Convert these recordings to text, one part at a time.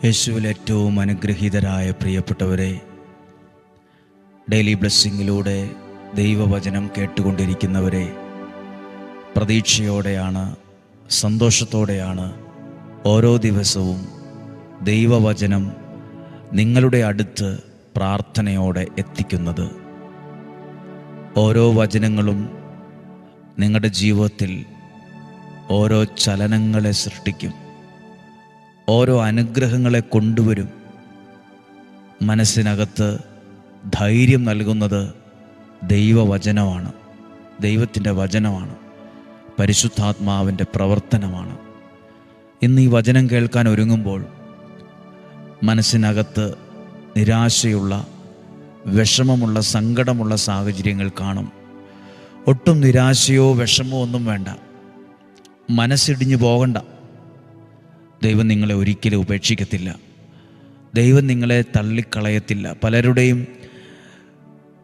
യേശുവിൽ ഏറ്റവും അനുഗ്രഹീതരായ പ്രിയപ്പെട്ടവരെ, ഡെയിലി ബ്ലെസ്സിങ്ങിലൂടെ ദൈവവചനം കേട്ടുകൊണ്ടിരിക്കുന്നവരെ, പ്രതീക്ഷയോടെയാണ്, സന്തോഷത്തോടെയാണ് ഓരോ ദിവസവും ദൈവവചനം നിങ്ങളുടെ അടുത്ത് പ്രാർത്ഥനയോടെ എത്തിക്കുന്നത്. ഓരോ വചനങ്ങളും നിങ്ങളുടെ ജീവിതത്തിൽ ഓരോ ചലനങ്ങളെ സൃഷ്ടിക്കും, ഓരോ അനുഗ്രഹങ്ങളെ കൊണ്ടുവരും. മനസ്സിനകത്ത് ധൈര്യം നൽകുന്നത് ദൈവവചനമാണ്, ദൈവത്തിൻ്റെ വചനമാണ്, പരിശുദ്ധാത്മാവിൻ്റെ പ്രവർത്തനമാണ്. ഇന്ന് ഈ വചനം കേൾക്കാൻ ഒരുങ്ങുമ്പോൾ മനസ്സിനകത്ത് നിരാശയുള്ള, വിഷമമുള്ള, സങ്കടമുള്ള സാഹചര്യങ്ങൾ കാണും. ഒട്ടും നിരാശയോ വിഷമോ ഒന്നും വേണ്ട, മനസ്സിടിഞ്ഞു പോകണ്ട. ദൈവം നിങ്ങളെ ഒരിക്കലും ഉപേക്ഷിക്കത്തില്ല, ദൈവം നിങ്ങളെ തള്ളിക്കളയത്തില്ല. പലരുടെയും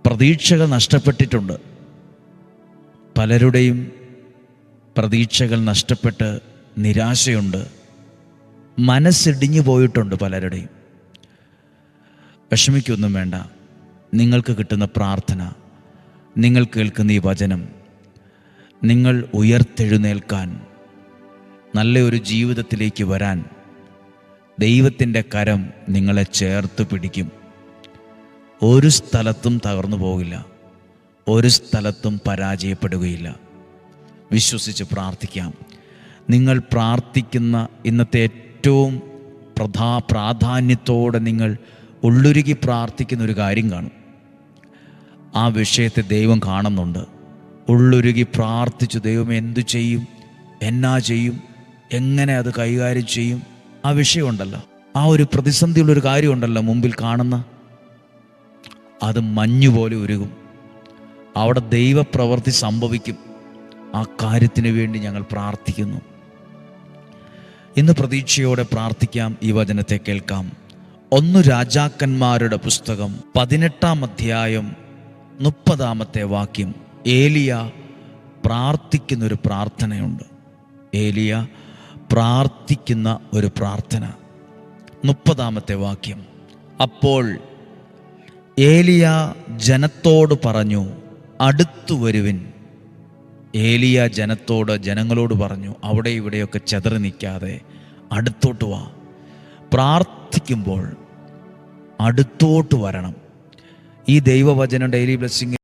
പ്രതീക്ഷകൾ നഷ്ടപ്പെട്ടിട്ടുണ്ട്, പലരുടെയും പ്രതീക്ഷകൾ നഷ്ടപ്പെട്ട് നിരാശയുണ്ട്, മനസ്സിടിഞ്ഞു പോയിട്ടുണ്ട് പലരുടെയും. വിഷമിക്കൊന്നും വേണ്ട. നിങ്ങൾക്ക് കിട്ടുന്ന പ്രാർത്ഥന, നിങ്ങൾ കേൾക്കുന്ന ഈ വചനം നിങ്ങൾ ഉയർത്തെഴുന്നേൽക്കാൻ, നല്ലൊരു ജീവിതത്തിലേക്ക് വരാൻ ദൈവത്തിൻ്റെ കരം നിങ്ങളെ ചേർത്ത് പിടിക്കും. ഒരു സ്ഥലത്തും തകർന്നു പോകില്ല, ഒരു സ്ഥലത്തും പരാജയപ്പെടുകയില്ല. വിശ്വസിച്ച് പ്രാർത്ഥിക്കാം. നിങ്ങൾ പ്രാർത്ഥിക്കുന്ന ഇന്നത്തെ ഏറ്റവും പ്രാധാന്യത്തോടെ നിങ്ങൾ ഉള്ളുരുകി പ്രാർത്ഥിക്കുന്ന ഒരു കാര്യം കാണും. ആ വിഷയത്തെ ദൈവം കാണുന്നുണ്ട്. ഉള്ളുരുകി പ്രാർത്ഥിച്ചു, ദൈവം എന്തു ചെയ്യും, എന്നാ ചെയ്യും, എങ്ങനെ അത് കൈകാര്യം ചെയ്യും, ആ വിഷയമുണ്ടല്ലോ, ആ ഒരു പ്രതിസന്ധിയുള്ളൊരു കാര്യമുണ്ടല്ലോ മുമ്പിൽ കാണുന്ന, അത് മഞ്ഞുപോലെ ഉരുകും. അവിടെ ദൈവപ്രവൃത്തി സംഭവിക്കും. ആ കാര്യത്തിന് വേണ്ടി ഞങ്ങൾ പ്രാർത്ഥിക്കുന്നു. ഇന്ന് പ്രതീക്ഷയോടെ പ്രാർത്ഥിക്കാം. ഈ വചനത്തെ കേൾക്കാം. 1 രാജാക്കന്മാരുടെ പുസ്തകം 18-ാം അധ്യായം 30-ാമത്തെ വാക്യം. ഏലിയ പ്രാർത്ഥിക്കുന്നൊരു പ്രാർത്ഥനയുണ്ട്. ഏലിയ പ്രാർത്ഥിക്കുന്ന ഒരു പ്രാർത്ഥന. 30-ാമത്തെ വാക്യം. അപ്പോൾ ഏലിയ ജനത്തോട് പറഞ്ഞു, അടുത്തു വരുവിൻ. ഏലിയ ജനങ്ങളോട് പറഞ്ഞു, അവിടെ ഇവിടെയൊക്കെ ചെതറി നിൽക്കാതെ അടുത്തോട്ട് വാ. പ്രാർത്ഥിക്കുമ്പോൾ അടുത്തോട്ട് വരണം. ഈ ദൈവവചനം ഡെയിലി ബ്ലെസ്സിങ്